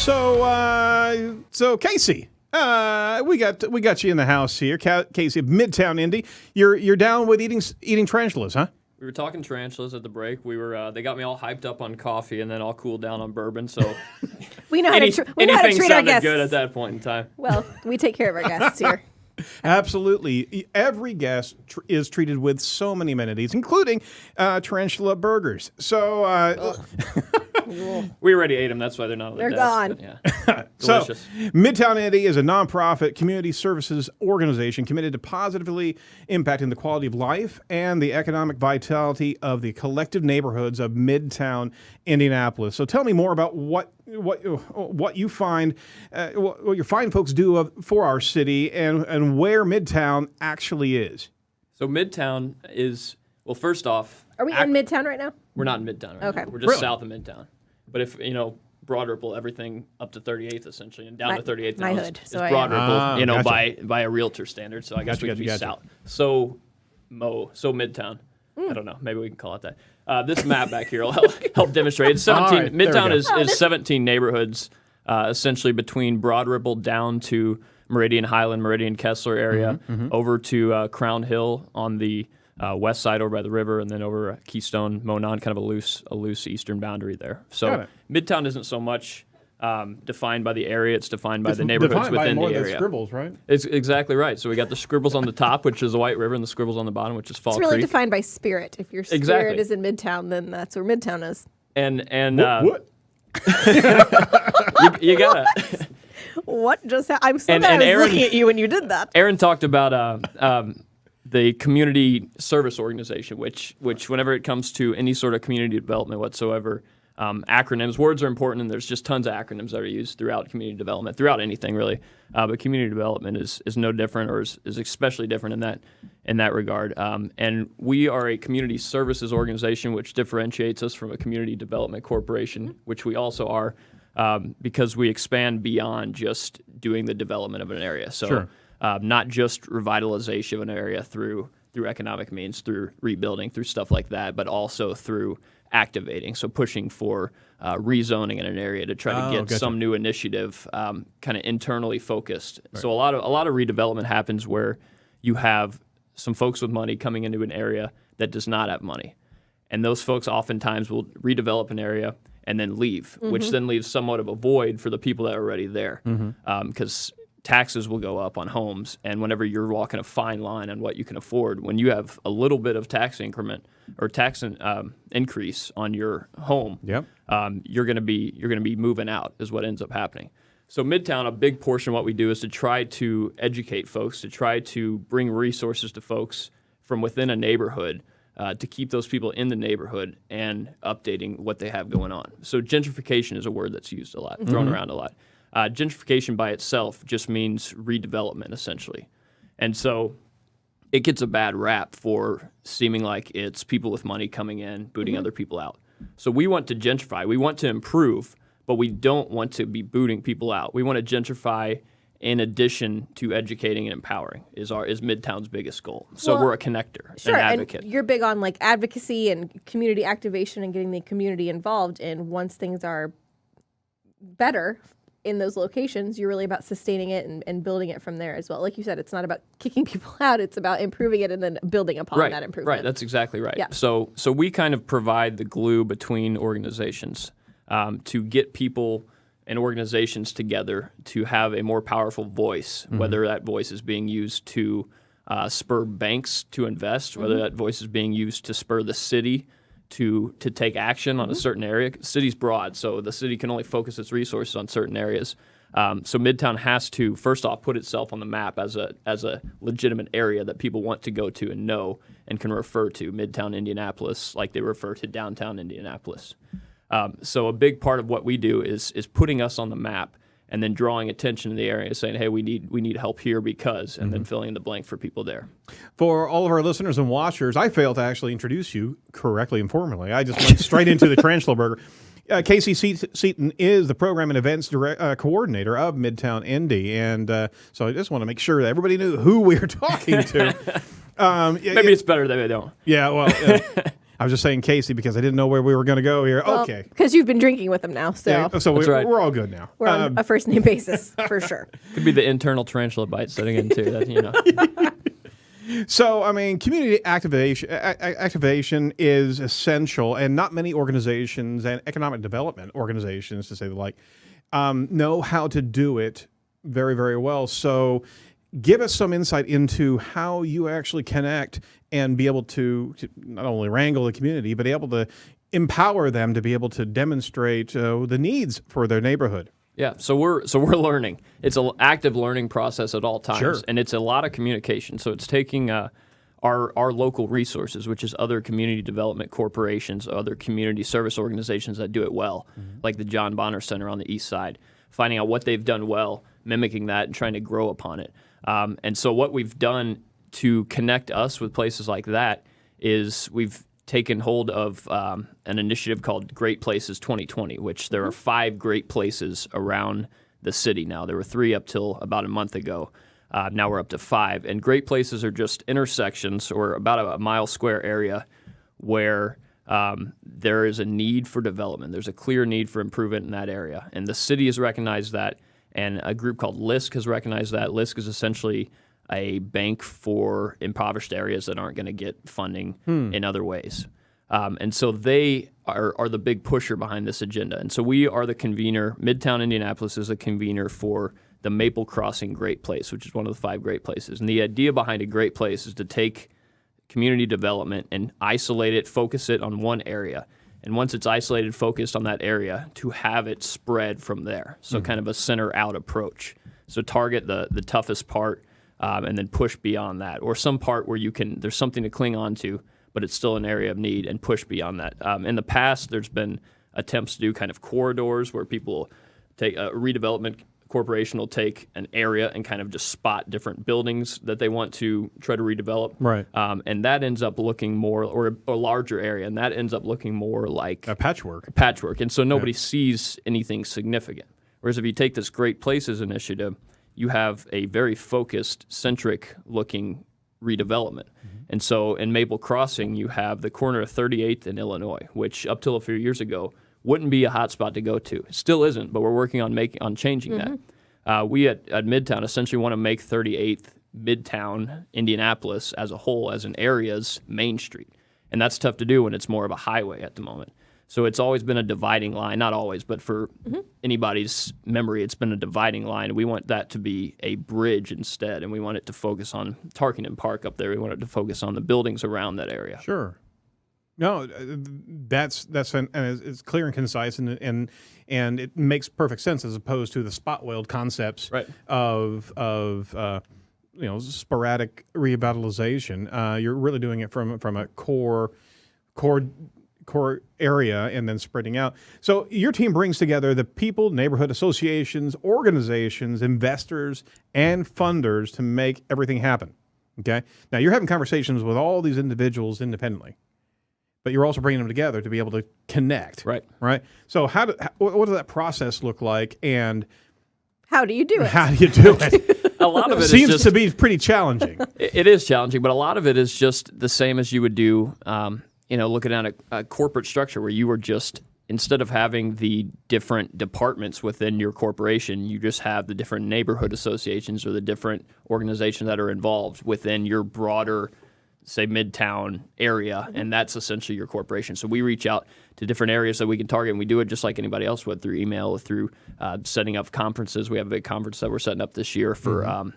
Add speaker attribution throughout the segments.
Speaker 1: So Casey, we got you in the house here, Casey of Midtown Indy. You're down with eating tarantulas, huh?
Speaker 2: We were talking tarantulas at the break. We were they got me all hyped up on coffee and then all cooled down on bourbon. So
Speaker 3: we know how to treat
Speaker 2: anything
Speaker 3: our guests.
Speaker 2: good at that point in time.
Speaker 3: Well, we take care of our guests here.
Speaker 1: Absolutely. Every guest is treated with so many amenities, including tarantula burgers. So
Speaker 2: we already ate them. That's why they're not on the
Speaker 3: They're
Speaker 2: desk,
Speaker 3: gone.
Speaker 2: but yeah. Delicious.
Speaker 1: So, Midtown Indy is a nonprofit community services organization committed to positively impacting the quality of life and the economic vitality of the collective neighborhoods of Midtown Indianapolis. So tell me more about what you find, what your fine folks do for our city, and where Midtown actually is.
Speaker 2: So Midtown is, well, first off,
Speaker 3: are we in Midtown right now?
Speaker 2: We're not in Midtown right
Speaker 3: Okay.
Speaker 2: now. We're just south of Midtown. But if, Broad Ripple, everything up to 38th, essentially, and down to 38th now is Broad Ripple,
Speaker 1: gotcha.
Speaker 2: by a realtor standard. So I guess we could be south. So Midtown. I don't know. Maybe we can call it that. This map back here will help demonstrate. It's 17.
Speaker 1: Right,
Speaker 2: Midtown is 17 neighborhoods, essentially between Broad Ripple down to Meridian Highland, Meridian Kessler area, over to Crown Hill on the west side over by the river, and then over Keystone, Monon, kind of a loose eastern boundary there. So Midtown isn't so much defined by the area; it's defined by the neighborhoods within the area.
Speaker 1: The scribbles, right?
Speaker 2: It's exactly right. So we got the scribbles on the top, which is the White River, and the scribbles on the bottom, which is Fall Creek.
Speaker 3: It's really defined by spirit. If your spirit is in Midtown, then that's where Midtown is.
Speaker 2: And
Speaker 1: what?
Speaker 2: you got it.
Speaker 3: What just happened? I'm so glad I was looking at you when you did that.
Speaker 2: Aaron talked about the community service organization, which whenever it comes to any sort of community development whatsoever, acronyms, words are important, and there's just tons of acronyms that are used throughout community development, throughout anything really. But community development is no different, or is especially different in that regard. And we are a community services organization, which differentiates us from a community development corporation, which we also are, because we expand beyond just doing the development of an area. So.
Speaker 1: Sure.
Speaker 2: Not just revitalization of an area through economic means, through rebuilding, through stuff like that, but also through activating, so pushing for rezoning in an area to try to get some new initiative kind of internally focused. Right. So a lot of redevelopment happens where you have some folks with money coming into an area that does not have money. And those folks oftentimes will redevelop an area and then leave, which then leaves somewhat of a void for the people that are already there. Because taxes will go up on homes, and whenever you're walking a fine line on what you can afford, when you have a little bit of tax increment or tax increase on your home, you're going to be moving out, is what ends up happening. So Midtown, a big portion of what we do is to try to educate folks, to try to bring resources to folks from within a neighborhood, to keep those people in the neighborhood and updating what they have going on. So gentrification is a word that's used a lot, thrown around a lot. Gentrification by itself just means redevelopment, essentially. And so it gets a bad rap for seeming like it's people with money coming in, booting other people out. So we want to gentrify. We want to improve, but we don't want to be booting people out. We want to gentrify in addition to educating and empowering is Midtown's biggest goal. So we're a connector, an advocate.
Speaker 3: And you're big on like advocacy and community activation and getting the community involved. And once things are better in those locations, you're really about sustaining it and building it from there as well. Like you said, it's not about kicking people out. It's about improving it and then building upon that improvement.
Speaker 2: Right, that's exactly right.
Speaker 3: Yeah.
Speaker 2: So we kind of provide the glue between organizations to get people and organizations together to have a more powerful voice, whether that voice is being used to spur banks to invest, whether that voice is being used to spur the city to take action on a certain area. The city's broad, so the city can only focus its resources on certain areas. So Midtown has to, first off, put itself on the map as a legitimate area that people want to go to and know and can refer to, Midtown Indianapolis, like they refer to downtown Indianapolis. So a big part of what we do is putting us on the map and then drawing attention to the area, saying, hey, we need help here because, and then filling in the blank for people there.
Speaker 1: For all of our listeners and watchers, I failed to actually introduce you correctly and formally. I just went straight into the tarantula burger. Casey Seaton is the program and events coordinator of Midtown Indy, and so I just want to make sure that everybody knew who we were talking to.
Speaker 2: Maybe it's better that they don't.
Speaker 1: Yeah, well, I was just saying Casey because I didn't know where we were going to go here.
Speaker 3: Well,
Speaker 1: Okay.
Speaker 3: because you've been drinking with him now, so
Speaker 1: Yeah, so
Speaker 2: That's right.
Speaker 1: we're all good now.
Speaker 3: we're on a first name basis for sure.
Speaker 2: Could be the internal tarantula bite setting in too. That,
Speaker 1: So, I mean, community activation is essential, and not many organizations and economic development organizations, to say the like, know how to do it very, very well. So, give us some insight into how you actually connect and be able to not only wrangle the community, but able to empower them to be able to demonstrate the needs for their neighborhood.
Speaker 2: Yeah, so we're learning. It's an active learning process at all times,
Speaker 1: Sure.
Speaker 2: and it's a lot of communication. So it's taking our local resources, which is other community development corporations, other community service organizations that do it well, like the John Bonner Center on the east side, finding out what they've done well, mimicking that, and trying to grow upon it. And so what we've done to connect us with places like that is we've taken hold of an initiative called Great Places 2020, which there are 5 great places around the city now. There were 3 up till about a month ago. Now we're up to 5. And great places are just intersections or about a mile square area where there is a need for development. There's a clear need for improvement in that area. And the city has recognized that, and a group called LISC has recognized that. LISC is essentially a bank for impoverished areas that aren't going to get funding in other ways. And so they are the big pusher behind this agenda. And so we are the convener. Midtown Indianapolis is a convener for the Maple Crossing Great Place, which is one of the 5 great places. And the idea behind a great place is to take community development and isolate it, focus it on one area. And once it's isolated, focused on that area, to have it spread from there. So kind of a center-out approach. So target the toughest part, and then push beyond that, or some part where there's something to cling on to, but it's still an area of need, and push beyond that. In the past, there's been attempts to do kind of corridors where people take a redevelopment corporation will take an area and kind of just spot different buildings that they want to try to redevelop.
Speaker 1: Right.
Speaker 2: And that ends up looking more, or a larger area, and that ends up looking more like
Speaker 1: A patchwork.
Speaker 2: And so nobody sees anything significant. Whereas if you take this Great Places initiative, you have a very focused, centric-looking redevelopment. And so in Maple Crossing, you have the corner of 38th and Illinois, which up till a few years ago wouldn't be a hot spot to go to. It still isn't, but we're working on changing that. We at Midtown essentially want to make 38th Midtown Indianapolis as a whole, as an area's Main Street. And that's tough to do when it's more of a highway at the moment. So it's always been a dividing line, not always, but for anybody's memory, it's been a dividing line. We want that to be a bridge instead, and we want it to focus on Tarkington Park up there. We want it to focus on the buildings around that area.
Speaker 1: Sure. No, that's and it's clear and concise, and it makes perfect sense as opposed to the spot weld concepts of sporadic revitalization. You're really doing it from a core area and then spreading out. So your team brings together the people, neighborhood associations, organizations, investors, and funders to make everything happen. Okay. Now you're having conversations with all these individuals independently, but you're also bringing them together to be able to connect.
Speaker 2: Right.
Speaker 1: Right. So what does that process look like, and
Speaker 3: How do you do it?
Speaker 1: how do you do it?
Speaker 2: A lot of it
Speaker 1: Seems to be pretty challenging.
Speaker 2: It is challenging, but a lot of it is just the same as you would do, looking at a corporate structure where you were just, instead of having the different departments within your corporation, you just have the different neighborhood associations or the different organizations that are involved within your broader, say, Midtown area, and that's essentially your corporation. So we reach out to different areas that we can target, and we do it just like anybody else would, through email, through setting up conferences. We have a big conference that we're setting up this year for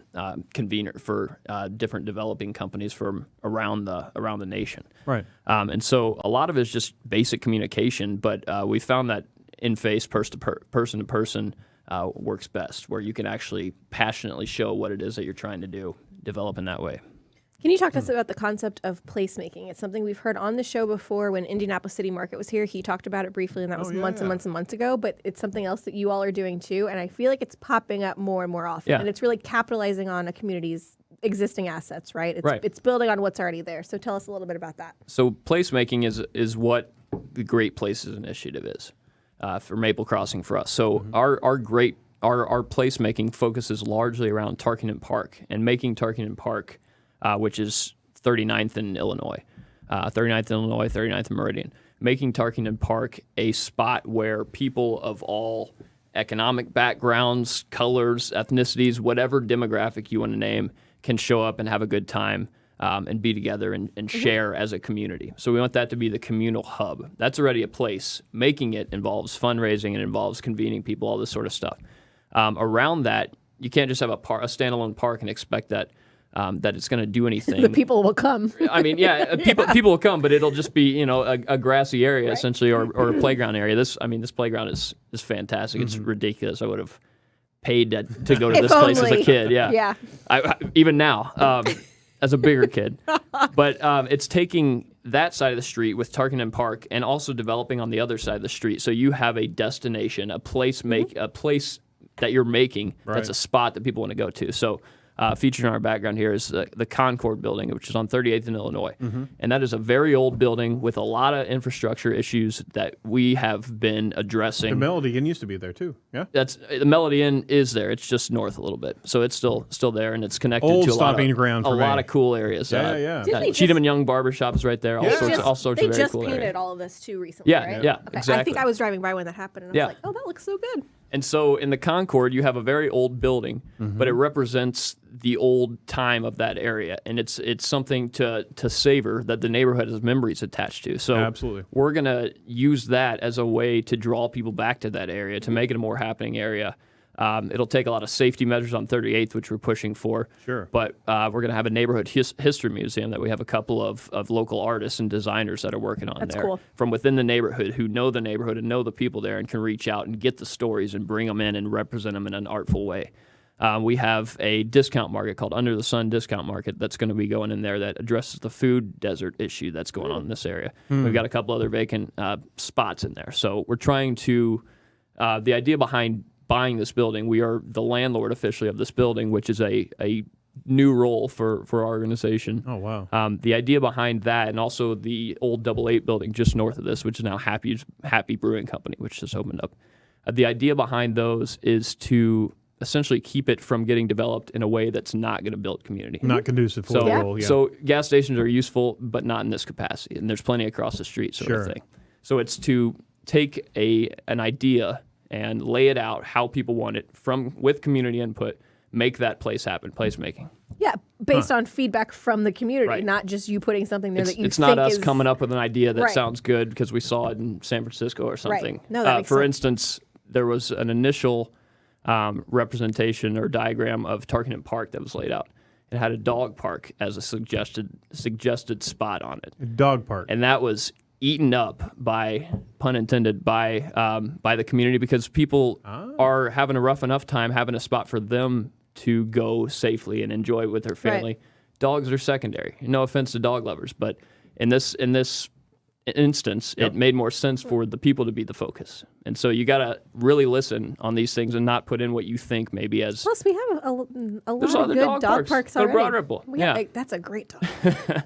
Speaker 2: different developing companies from around the nation.
Speaker 1: Right.
Speaker 2: And so a lot of it is just basic communication, but we found that in-face, person to person works best, where you can actually passionately show what it is that you're trying to do, develop in that way.
Speaker 3: Can you talk to us about the concept of placemaking? It's something we've heard on the show before. When Indianapolis City Market was here, he talked about it briefly, and that was months and months and months ago, but it's something else that you all are doing too, and I feel like it's popping up more and more often, and it's really capitalizing on a community's existing assets, right? It's building on what's already there. So tell us a little bit about that.
Speaker 2: So placemaking is what the Great Places Initiative is for Maple Crossing for us. So our placemaking focuses largely around Tarkington Park, and making Tarkington Park, which is 39th in Illinois. 39th Illinois, 39th Meridian, making Tarkington Park a spot where people of all economic backgrounds, colors, ethnicities, whatever demographic you want to name, can show up and have a good time and be together and share as a community. So we want that to be the communal hub. That's already a place. Making it involves fundraising and involves convening people, all this sort of stuff. Around that, you can't just have a standalone park and expect that that it's going to do anything.
Speaker 3: The people will come.
Speaker 2: I mean, people will come, but it'll just be a grassy area essentially, or a playground area. This playground is fantastic. It's ridiculous. I would have paid to go to this place as a kid. Yeah. Even now, as a bigger kid, but it's taking that side of the street with Tarkington Park and also developing on the other side of the street. So you have a destination, a place that you're making. That's a spot that people want to go to. So. Featured in our background here is the Concord building, which is on 38th in Illinois. And that is a very old building with a lot of infrastructure issues that we have been addressing.
Speaker 1: The Melody Inn used to be there too, yeah?
Speaker 2: The Melody Inn is there. It's just north a little bit. So it's still there, and it's connected to a lot of cool areas. Cheatham and Young Barbershop is right there. All sorts of very cool areas.
Speaker 3: They just painted all of this too recently, right?
Speaker 2: Yeah,
Speaker 3: okay.
Speaker 2: exactly.
Speaker 3: I think I was driving by when that happened, and I was like, oh, that looks so good.
Speaker 2: And so in the Concord, you have a very old building, but it represents the old time of that area, and it's something to savor that the neighborhood has memories attached to. So
Speaker 1: absolutely,
Speaker 2: we're going to use that as a way to draw people back to that area, to make it a more happening area. It'll take a lot of safety measures on 38th, which we're pushing for.
Speaker 1: Sure.
Speaker 2: But we're going to have a neighborhood history museum that we have a couple of local artists and designers that are working on.
Speaker 3: That's
Speaker 2: there
Speaker 3: cool.
Speaker 2: From within the neighborhood, who know the neighborhood and know the people there and can reach out and get the stories and bring them in and represent them in an artful way. We have a discount market called Under the Sun Discount Market that's going to be going in there that addresses the food desert issue that's going on in this area. We've got a couple other vacant spots in there. So we're trying to, the idea behind buying this building, we are the landlord officially of this building, which is a new role for our organization.
Speaker 1: Oh, wow.
Speaker 2: The idea behind that, and also the old 88 building just north of this, which is now Happy Brewing Company, which just opened up. The idea behind those is to essentially keep it from getting developed in a way that's not going to build community.
Speaker 1: Not conducive for the role,
Speaker 2: So gas stations are useful, but not in this capacity, and there's plenty across the street sort of thing. So it's to take an idea and lay it out how people want it with community input, make that place happen, placemaking.
Speaker 3: Yeah, based on feedback from the community, not just you putting something there that you think is...
Speaker 2: It's not us coming up with an idea that sounds good because we saw it in San Francisco or something.
Speaker 3: Right. No, that makes
Speaker 2: for
Speaker 3: sense.
Speaker 2: instance, there was an initial representation or diagram of Tarkington Park that was laid out. It had a dog park as a suggested spot on it.
Speaker 1: A dog park.
Speaker 2: And that was eaten up by, pun intended, by the community because people are having a rough enough time having a spot for them to go safely and enjoy with their family.
Speaker 3: Right.
Speaker 2: Dogs are secondary. No offense to dog lovers, but in this instance, it made more sense for the people to be the focus. And so you got to really listen on these things and not put in what you think maybe as...
Speaker 3: Plus, we have a lot of good dog parks already.
Speaker 2: Broad Ripple.
Speaker 3: That's a great dog.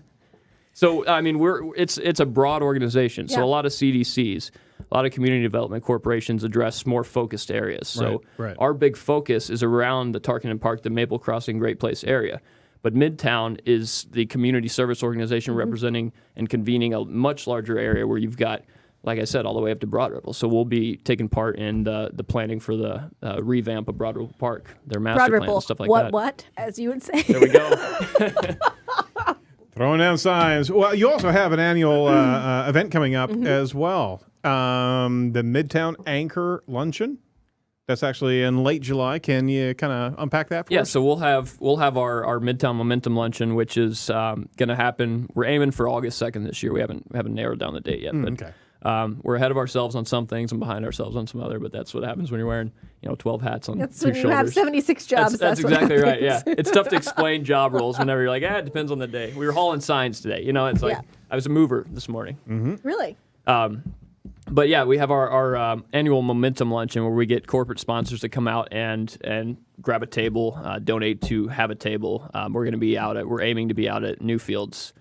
Speaker 2: So, I mean, it's a broad organization. So a lot of CDCs, a lot of community development corporations address more focused areas. So our big focus is around the Tarkington Park, the Maple Crossing Great Place area. But Midtown is the community service organization representing and convening a much larger area where you've got, like I said, all the way up to Broad Ripple. So we'll be taking part in the planning for the revamp of Broad Ripple Park, their master plan and stuff like that.
Speaker 3: What, as you would say.
Speaker 2: There we go.
Speaker 1: Throwing down signs. Well, you also have an annual event coming up as well. The Midtown Anchor Luncheon. That's actually in late July. Can you kind of unpack that for us?
Speaker 2: Yeah, so we'll have our Midtown Momentum Luncheon, which is going to happen. We're aiming for August 2nd this year. We haven't narrowed down the date yet, but we're ahead of ourselves on some things and behind ourselves on some other. But that's what happens when you're wearing 12 hats on
Speaker 3: That's
Speaker 2: two
Speaker 3: when
Speaker 2: shoulders.
Speaker 3: you have 76 jobs.
Speaker 2: That's exactly right. Yeah, it's tough to explain job roles whenever you're like, it depends on the day. We were hauling signs today. It's like I was a mover this morning.
Speaker 1: Mm-hmm.
Speaker 3: Really?
Speaker 2: But yeah, we have our annual Momentum Luncheon where we get corporate sponsors to come out and grab a table, donate to have a table. We're aiming to be out at Newfields,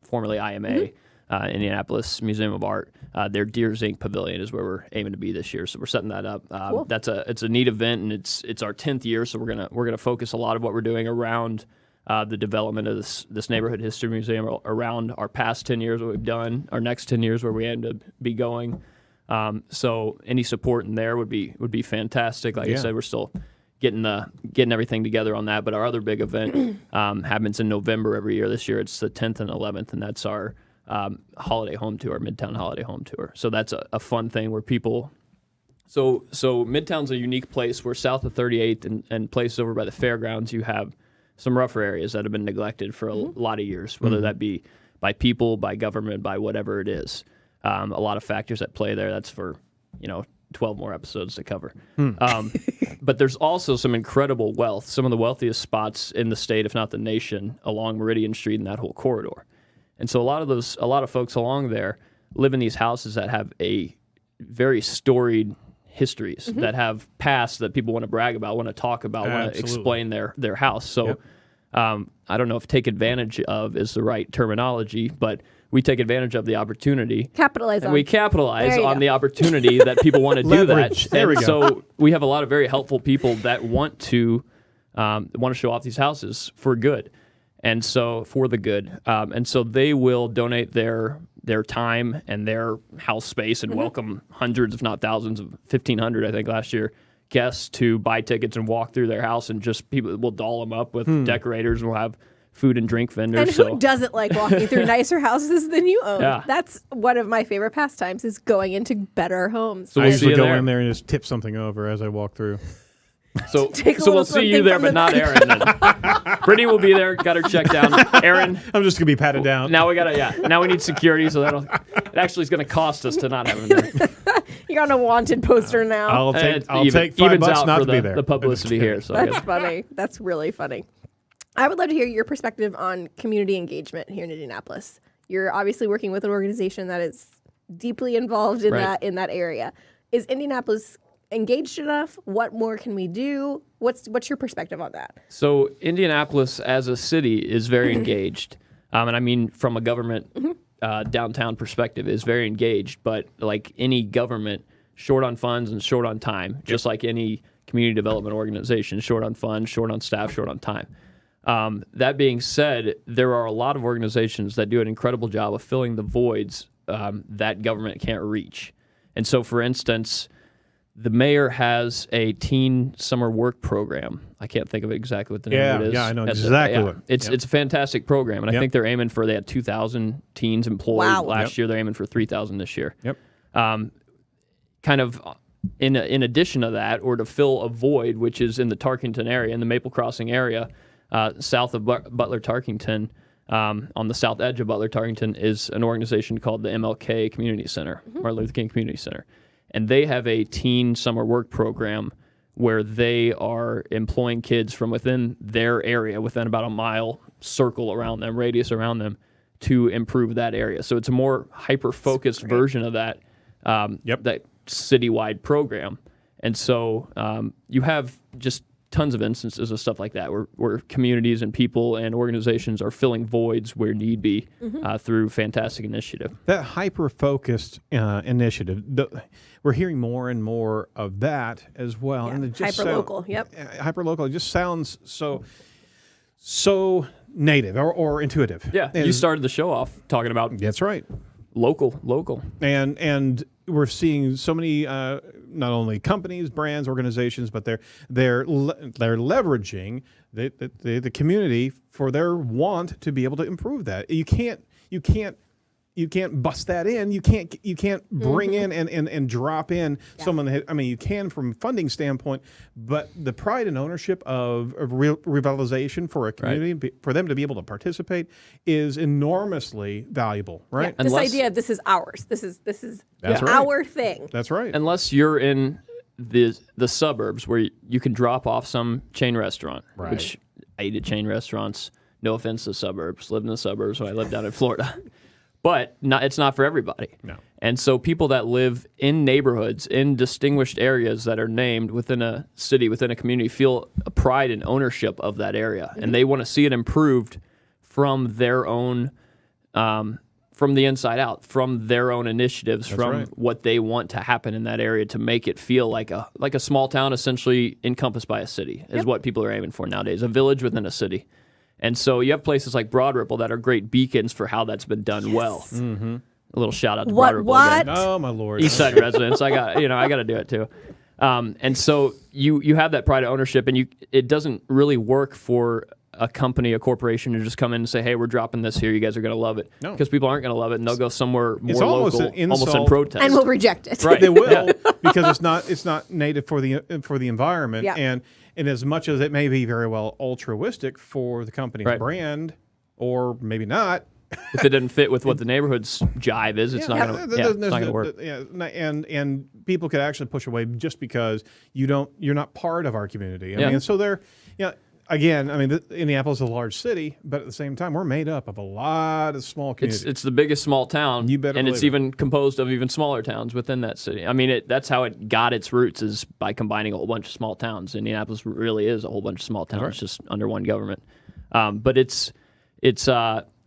Speaker 2: formerly IMA, Indianapolis Museum of Art. Their Deers Inc. Pavilion is where we're aiming to be this year. So we're setting that up.
Speaker 3: Cool.
Speaker 2: It's a neat event, and it's our 10th year. So we're gonna focus a lot of what we're doing around the development of this neighborhood history museum around our past 10 years, what we've done, our next 10 years where we aim to be going. So any support in there would be fantastic. Like I said, we're still getting everything together on that. But our other big event happens in November every year. This year it's the 10th and 11th, and that's our holiday home tour, Midtown Holiday Home Tour. So that's a fun thing where people. So Midtown's a unique place where south of 38th and places over by the fairgrounds, you have some rougher areas that have been neglected for a lot of years, whether that be by people, by government, by whatever it is. A lot of factors at play there. That's for 12 more episodes to cover. But there's also some incredible wealth, some of the wealthiest spots in the state, if not the nation, along Meridian Street and that whole corridor. And so a lot of folks along there live in these houses that have a very storied histories, that have past that people want to brag about, want to talk about, want to explain their house. So I don't know if take advantage of is the right terminology, but we take advantage of the opportunity. We capitalize on the opportunity that people want to do that.
Speaker 1: There we go.
Speaker 2: So we have a lot of very helpful people that want to show off these houses for good. And so for the good. And so they will donate their time and their house space and welcome hundreds, if not thousands, of 1,500, I think, last year, guests to buy tickets and walk through their house, and just people will doll them up with decorators, and we'll have food and drink vendors.
Speaker 3: And who doesn't like walking through nicer houses than you own?
Speaker 2: Yeah.
Speaker 3: That's one of my favorite pastimes, is going into better homes.
Speaker 1: So I usually go in there and just tip something over as I walk through.
Speaker 2: So we'll see you there, but not Aaron. Brittany will be there. Got her checked down. Aaron,
Speaker 1: I'm just gonna be patted down.
Speaker 2: Now we need security. So it actually is going to cost us to not have him there.
Speaker 3: You're on a wanted poster now.
Speaker 1: I'll take $5 not to be there.
Speaker 2: The publicity here. So
Speaker 3: that's funny. That's really funny. I would love to hear your perspective on community engagement here in Indianapolis. You're obviously working with an organization that is deeply involved in that area. Is Indianapolis engaged enough? What more can we do? What's your perspective on that?
Speaker 2: So Indianapolis as a city is very engaged. And I mean from a government downtown perspective is very engaged, but like any government, short on funds and short on time, just like any community development organization, short on funds, short on staff, short on time. That being said, there are a lot of organizations that do an incredible job of filling the voids that government can't reach. And so, for instance, the mayor has a teen summer work program. I can't think of exactly what the name of it is.
Speaker 1: Yeah, I know exactly what.
Speaker 2: It's a fantastic program, and I think they're aiming for, they had 2,000 teens employed last year. They're aiming for 3,000 this year. Kind of in addition to that, or to fill a void, which is in the Tarkington area, in the Maple Crossing area, south of Butler Tarkington, on the south edge of Butler Tarkington, is an organization called the MLK Community Center, Martin Luther King Community Center. And they have a teen summer work program where they are employing kids from within their area, within about a mile circle around them, radius around them, to improve that area. So it's a more hyper-focused version of that that citywide program. And so you have just tons of instances of stuff like that where communities and people and organizations are filling voids where need be through fantastic initiative.
Speaker 1: That hyper-focused initiative, we're hearing more and more of that as well.
Speaker 3: Yeah.
Speaker 1: And it just
Speaker 3: hyper-local,
Speaker 1: hyper-local. It just sounds so native or intuitive.
Speaker 2: Yeah, you started the show off talking about
Speaker 1: that's right.
Speaker 2: Local.
Speaker 1: And we're seeing so many not only companies, brands, organizations, but they're leveraging the community for their want to be able to improve that. You can't bust that in. You can't bring in and drop in someone that, I mean, you can from a funding standpoint, but the pride and ownership of revitalization for a community, for them to be able to participate, is enormously valuable, right?
Speaker 3: Yeah, this idea of this is ours. This is
Speaker 1: That's
Speaker 3: our thing.
Speaker 1: That's right.
Speaker 2: Unless you're in the suburbs where you can drop off some chain restaurant, which I eat at chain restaurants. No offense to suburbs. Lived in the suburbs when I lived down in Florida. But it's not for everybody. No. And so people that live in neighborhoods, in distinguished areas that are named within a city, within a community, feel a pride and ownership of that area. And they want to see it improved from their own, from the inside out, from their own initiatives, what they want to happen in that area to make it feel like a small town essentially encompassed by a city is what people are aiming for nowadays, a village within a city. And so you have places like Broad Ripple that are great beacons for how that's been done well.
Speaker 1: Mm-hmm.
Speaker 2: A little shout out to Broad Ripple
Speaker 3: What?
Speaker 2: again.
Speaker 1: Oh my Lord!
Speaker 2: East Side residents. I got to do it too. And so you have that pride of ownership, and it doesn't really work for a company, a corporation to just come in and say, hey, we're dropping this here. You guys are going to love it.
Speaker 1: No.
Speaker 2: Because people aren't going to love it, and they'll go somewhere more
Speaker 1: almost
Speaker 2: local,
Speaker 1: an insult.
Speaker 2: almost in protest.
Speaker 3: And we'll reject it.
Speaker 2: Right.
Speaker 1: They will because it's not native for the environment,
Speaker 3: Yeah.
Speaker 1: and as much as it may be very well altruistic for the company's
Speaker 2: Right.
Speaker 1: brand, or maybe not.
Speaker 2: If it doesn't fit with what the neighborhood's jive is, it's not going to work.
Speaker 1: And people could actually push away just because you're not part of our community. I
Speaker 2: Yeah.
Speaker 1: mean, so they're, again, I mean, Indianapolis is a large city, but at the same time, we're made up of a lot of small communities.
Speaker 2: It's the biggest small town,
Speaker 1: You better
Speaker 2: and it's
Speaker 1: believe it.
Speaker 2: even composed of even smaller towns within that city. I mean, that's how it got its roots, is by combining a whole bunch of small towns. Indianapolis really is a whole bunch of small towns,
Speaker 1: Right.
Speaker 2: just under one government. But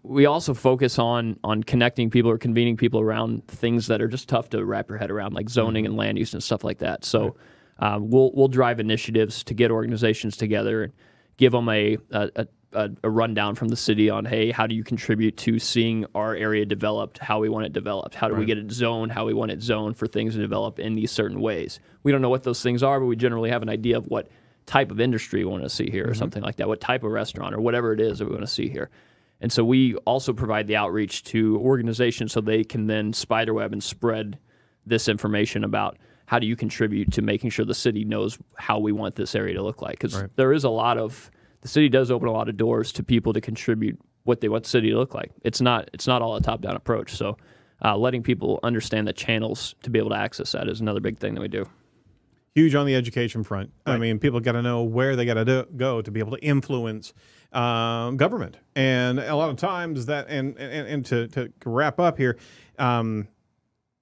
Speaker 2: we also focus on connecting people or convening people around things that are just tough to wrap your head around, like zoning and land use and stuff like that. So we'll drive initiatives to get organizations together and give them a rundown from the city on, hey, how do you contribute to seeing our area developed, how we want it developed? How do we get it zoned, how we want it zoned for things to develop in these certain ways? We don't know what those things are, but we generally have an idea of what type of industry we want to see here or something like that, what type of restaurant or whatever it is that we want to see here. And so we also provide the outreach to organizations so they can then spiderweb and spread this information about how do you contribute to making sure the city knows how we want this area to look like. Because there is the city does open a lot of doors to people to contribute what they want the city to look like. It's not all a top-down approach. So letting people understand the channels to be able to access that is another big thing that we do.
Speaker 1: Huge on the education front. Right. I mean, people got to know where they got to go to be able to influence government. And a lot of times that, and to wrap up here,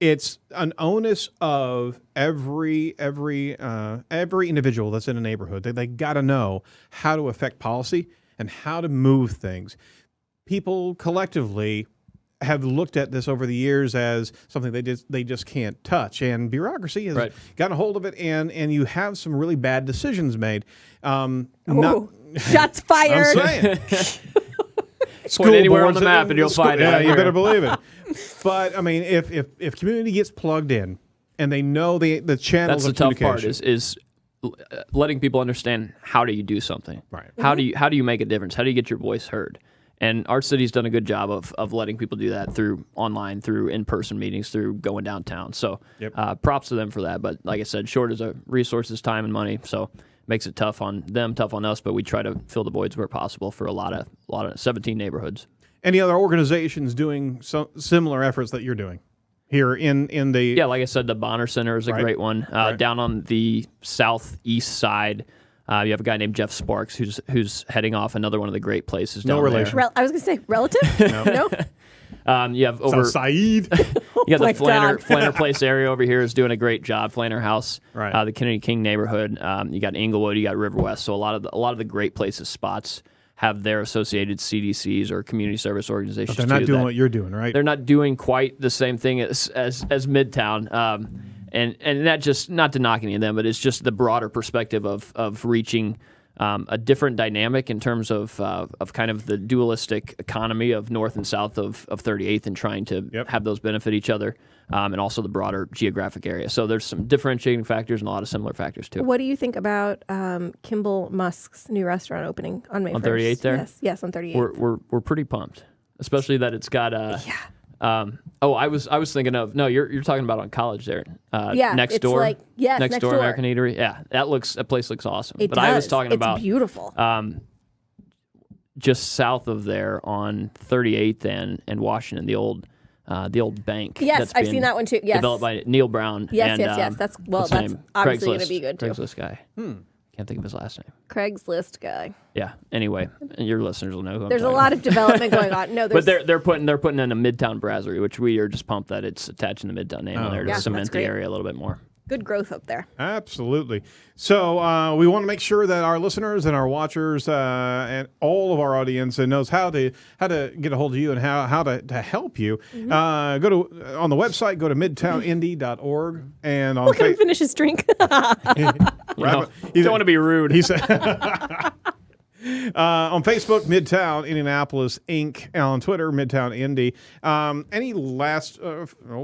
Speaker 1: it's an onus of every individual that's in a neighborhood. They got to know how to affect policy and how to move things. People collectively have looked at this over the years as something they just can't touch, and bureaucracy has gotten a hold of it, and you have some really bad decisions made.
Speaker 3: Shots fired.
Speaker 1: I'm saying.
Speaker 2: Point anywhere on the map and you'll find it.
Speaker 1: Yeah,
Speaker 2: right
Speaker 1: you
Speaker 2: here.
Speaker 1: better believe it. But I mean, if community gets plugged in and they know the channels
Speaker 2: That's the
Speaker 1: of
Speaker 2: tough part
Speaker 1: communication,
Speaker 2: is letting people understand how do you do something.
Speaker 1: Right.
Speaker 2: How do you make a difference? How do you get your voice heard? And our city's done a good job of letting people do that through online, through in-person meetings, through going downtown. So props to them for that. But like I said, short is resources, time, and money. So makes it tough on them, tough on us. But we try to fill the voids where possible for a lot of 17 neighborhoods.
Speaker 1: any other organizations doing similar efforts that you're doing here in the...
Speaker 2: Yeah, like I said, the Bonner Center is a great one. Down on the southeast side, you have a guy named Jeff Sparks who's heading off another one of the great places down
Speaker 1: No relation.
Speaker 2: there.
Speaker 3: I was going to say relative. No.
Speaker 2: You have over
Speaker 1: Saeed.
Speaker 2: You got the
Speaker 3: God.
Speaker 2: Flanner Place area over here is doing a great job. Flanner House,
Speaker 1: Right.
Speaker 2: The Kennedy King neighborhood. You got Inglewood, you got River West. So a lot of the great places spots have their associated CDCs or community service organizations.
Speaker 1: But they're not
Speaker 2: too,
Speaker 1: doing
Speaker 2: that
Speaker 1: what you're doing, right?
Speaker 2: they're not doing quite the same thing as Midtown. And that just not to knock any of them, but it's just the broader perspective of reaching a different dynamic in terms of kind of the dualistic economy of north and south of 38th and trying to have those benefit each other, and also the broader geographic area. So there's some differentiating factors and a lot of similar factors too.
Speaker 3: What do you think about Kimball Musk's new restaurant opening on May 1st?
Speaker 2: On 38th there?
Speaker 3: Yes, on 38th.
Speaker 2: We're pretty pumped, especially that it's got I was thinking of you're talking about on College there. Next
Speaker 3: it's
Speaker 2: door.
Speaker 3: like next door.
Speaker 2: American Eatery. Yeah, that place looks awesome.
Speaker 3: It
Speaker 2: but
Speaker 3: does.
Speaker 2: I was talking about
Speaker 3: It's beautiful.
Speaker 2: just south of there on 38th and Washington, the old bank.
Speaker 3: Yes,
Speaker 2: that's
Speaker 3: I've
Speaker 2: been
Speaker 3: seen that one too. Yes.
Speaker 2: developed by Neil Brown.
Speaker 3: Yes,
Speaker 2: and,
Speaker 3: yes. That's
Speaker 2: what's his name?
Speaker 3: obviously going to
Speaker 2: Craigslist-
Speaker 3: be good too.
Speaker 2: Craigslist guy. Can't think of his last name.
Speaker 3: Craigslist guy.
Speaker 2: Yeah. Anyway, and your listeners will know who I'm
Speaker 3: There's a
Speaker 2: talking
Speaker 3: lot
Speaker 2: about.
Speaker 3: of development going on. No,
Speaker 2: But
Speaker 3: there's
Speaker 2: they're putting in a Midtown Brasserie, which we are just pumped that it's attaching the Midtown name on there to
Speaker 3: Yeah, that's
Speaker 2: cement the
Speaker 3: great.
Speaker 2: area a little bit more.
Speaker 3: good growth up there.
Speaker 1: Absolutely. So we want to make sure that our listeners and our watchers and all of our audience knows how to get a hold of you and how to help you.
Speaker 3: Mm-hmm.
Speaker 1: On the website, go to midtownindy.org and on
Speaker 3: Look at him finish his drink.
Speaker 2: You don't want to be rude.
Speaker 1: He said, On Facebook, Midtown Indianapolis Inc. On Twitter, Midtown Indy. Any last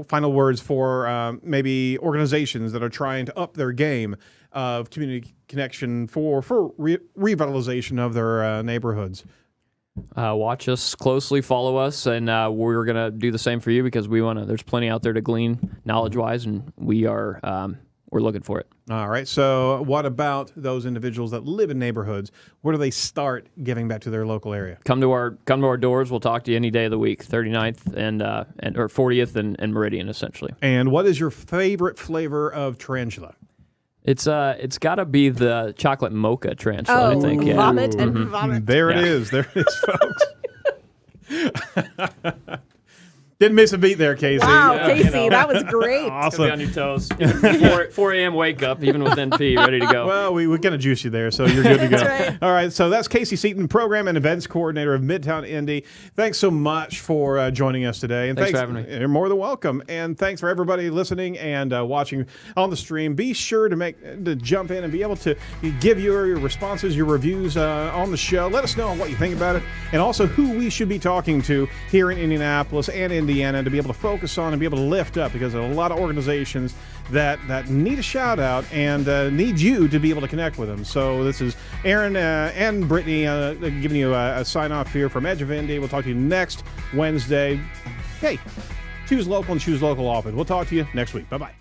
Speaker 1: final words for maybe organizations that are trying to up their game of community connection for revitalization of their neighborhoods?
Speaker 2: Watch us closely, follow us, and we're going to do the same for you because we want to. There's plenty out there to glean knowledge-wise, and we're looking for it.
Speaker 1: All right. So what about those individuals that live in neighborhoods? Where do they start giving back to their local area?
Speaker 2: Come to our doors. We'll talk to you any day of the week, 39th and or 40th and Meridian, essentially.
Speaker 1: And what is your favorite flavor of tarantula?
Speaker 2: It's got to be the chocolate mocha tarantula, I think. Yeah.
Speaker 3: Vomit and vomit.
Speaker 1: There it is. There it is, folks. Didn't miss a beat there, Casey.
Speaker 3: Wow, Casey, that was great.
Speaker 2: Awesome. Be on your toes. 4 a.m. wake up, even with NP, ready to go.
Speaker 1: Well, we kind of juice you there, so you're good to go.
Speaker 3: That's right.
Speaker 1: All right, so that's Casey Seaton, Program and Events Coordinator of Midtown Indy. Thanks so much for joining us today. And
Speaker 2: thanks for having me.
Speaker 1: You're more than welcome. And thanks for everybody listening and watching on the stream. Be sure to jump in and be able to give your responses, your reviews on the show. Let us know what you think about it, and also who we should be talking to here in Indianapolis and Indiana to be able to focus on and be able to lift up, because there are a lot of organizations that need a shout out and need you to be able to connect with them. So this is Aaron and Brittany giving you a sign off here from Edge of Indy. We'll talk to you next Wednesday. Hey, choose local and choose local often. We'll talk to you next week. Bye-bye.